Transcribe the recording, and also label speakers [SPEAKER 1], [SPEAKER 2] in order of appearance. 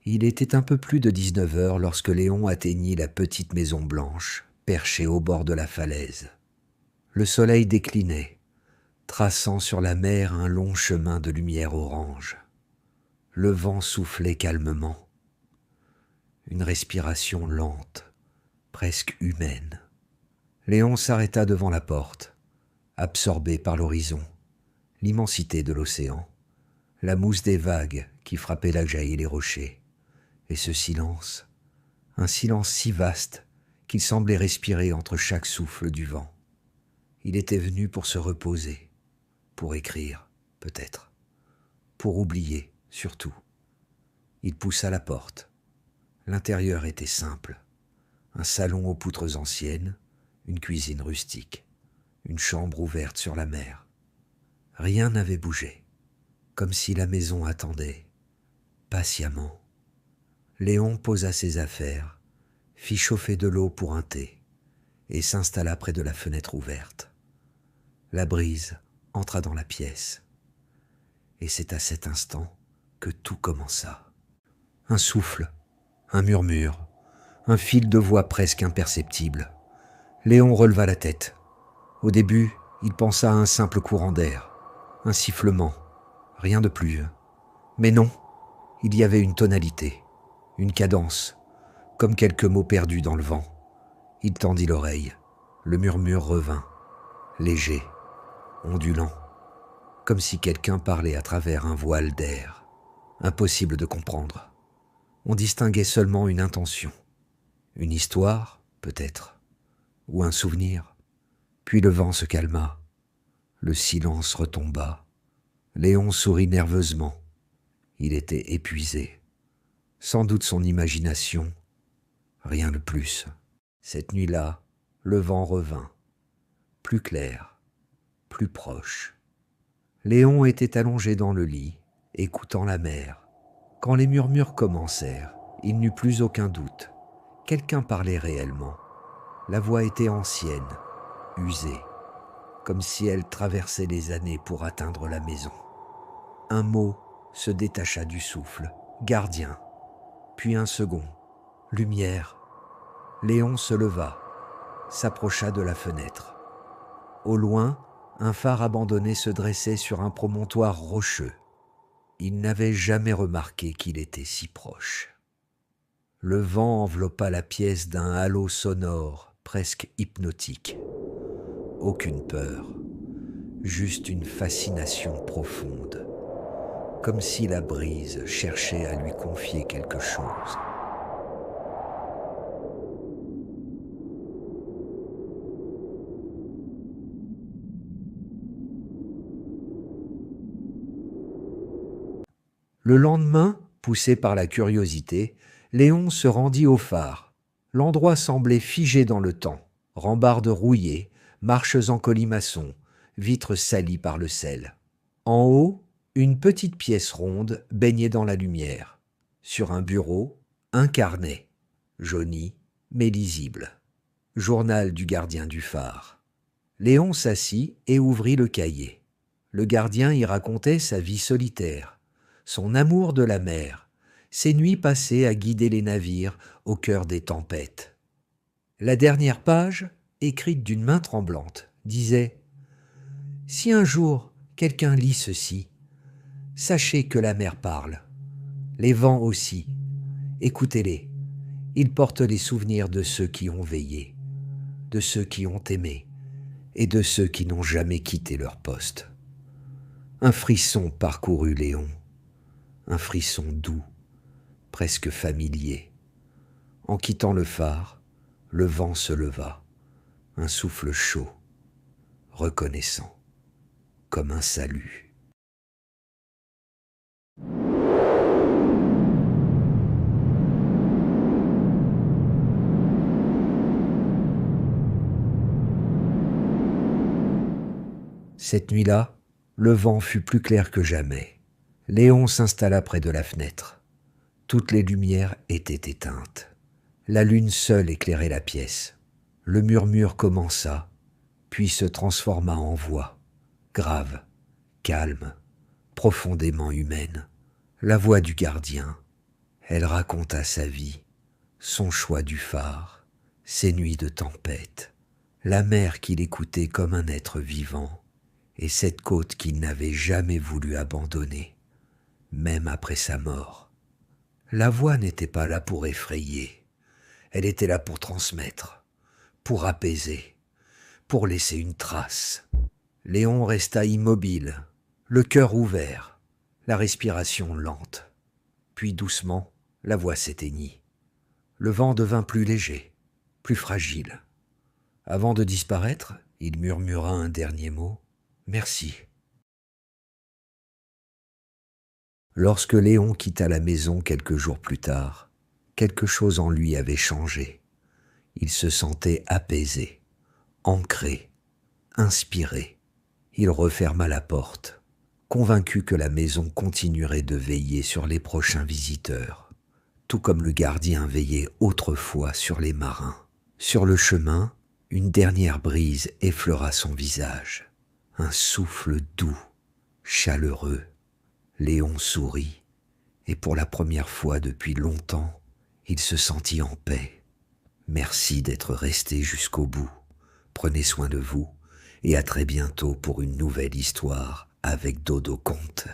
[SPEAKER 1] Il était un peu plus de 19 heures lorsque Léon atteignit la petite maison blanche, perchée au bord de la falaise. Le soleil déclinait, traçant sur la mer un long chemin de lumière orange. Le vent soufflait calmement. Une respiration lente, presque humaine. Léon s'arrêta devant la porte, absorbé par l'horizon, l'immensité de l'océan, la mousse des vagues qui frappaient la jaille et les rochers, et ce silence, un silence si vaste qu'il semblait respirer entre chaque souffle du vent. Il était venu pour se reposer, pour écrire, peut-être, pour oublier, surtout. Il poussa la porte. L'intérieur était simple. Un salon aux poutres anciennes, une cuisine rustique, une chambre ouverte sur la mer. Rien n'avait bougé, comme si la maison attendait, patiemment. Léon posa ses affaires, fit chauffer de l'eau pour un thé, et s'installa près de la fenêtre ouverte. La brise entra dans la pièce, et c'est à cet instant que tout commença. Un souffle, un murmure, un fil de voix presque imperceptible. Léon releva la tête. Au début, il pensa à un simple courant d'air, un sifflement, rien de plus. Mais non, il y avait une tonalité, une cadence, comme quelques mots perdus dans le vent. Il tendit l'oreille. Le murmure revint, léger, ondulant, comme si quelqu'un parlait à travers un voile d'air. Impossible de comprendre. On distinguait seulement une intention. Une histoire, peut-être, ou un souvenir. Puis le vent se calma. Le silence retomba. Léon sourit nerveusement. Il était épuisé. Sans doute son imagination, rien de plus. Cette nuit-là, le vent revint, plus clair, plus proche. Léon était allongé dans le lit, écoutant la mer. Quand les murmures commencèrent, il n'eut plus aucun doute. Quelqu'un parlait réellement. La voix était ancienne, usée, comme si elle traversait les années pour atteindre la maison. Un mot se détacha du souffle, gardien, puis un second, lumière. Léon se leva, s'approcha de la fenêtre. Au loin, un phare abandonné se dressait sur un promontoire rocheux. Il n'avait jamais remarqué qu'il était si proche. Le vent enveloppa la pièce d'un halo sonore, presque hypnotique. Aucune peur, juste une fascination profonde, comme si la brise cherchait à lui confier quelque chose. Le lendemain, poussé par la curiosité, Léon se rendit au phare. L'endroit semblait figé dans le temps. Rambardes rouillées, marches en colimaçon, vitres salies par le sel. En haut, une petite pièce ronde baignait dans la lumière. Sur un bureau, un carnet, jauni mais lisible. Journal du gardien du phare. Léon s'assit et ouvrit le cahier. Le gardien y racontait sa vie solitaire, son amour de la mer, ses nuits passées à guider les navires au cœur des tempêtes. La dernière page, écrite d'une main tremblante, disait « Si un jour quelqu'un lit ceci, sachez que la mer parle. Les vents aussi. Écoutez-les. Ils portent les souvenirs de ceux qui ont veillé, de ceux qui ont aimé et de ceux qui n'ont jamais quitté leur poste. » Un frisson parcourut Léon. Un frisson doux, presque familier. En quittant le phare, le vent se leva, un souffle chaud, reconnaissant, comme un salut. Cette nuit-là, le vent fut plus clair que jamais. Léon s'installa près de la fenêtre. Toutes les lumières étaient éteintes. La lune seule éclairait la pièce. Le murmure commença, puis se transforma en voix, grave, calme, profondément humaine. La voix du gardien. Elle raconta sa vie, son choix du phare, ses nuits de tempête, la mer qu'il écoutait comme un être vivant, et cette côte qu'il n'avait jamais voulu abandonner, même après sa mort. La voix n'était pas là pour effrayer, elle était là pour transmettre, pour apaiser, pour laisser une trace. Léon resta immobile, le cœur ouvert, la respiration lente. Puis doucement, la voix s'éteignit. Le vent devint plus léger, plus fragile. Avant de disparaître, il murmura un dernier mot. « Merci ». Lorsque Léon quitta la maison quelques jours plus tard, quelque chose en lui avait changé. Il se sentait apaisé, ancré, inspiré. Il referma la porte, convaincu que la maison continuerait de veiller sur les prochains visiteurs, tout comme le gardien veillait autrefois sur les marins. Sur le chemin, une dernière brise effleura son visage, un souffle doux, chaleureux. Léon sourit, et pour la première fois depuis longtemps, il se sentit en paix. Merci d'être resté jusqu'au bout. Prenez soin de vous, et à très bientôt pour une nouvelle histoire avec Dodo Conte.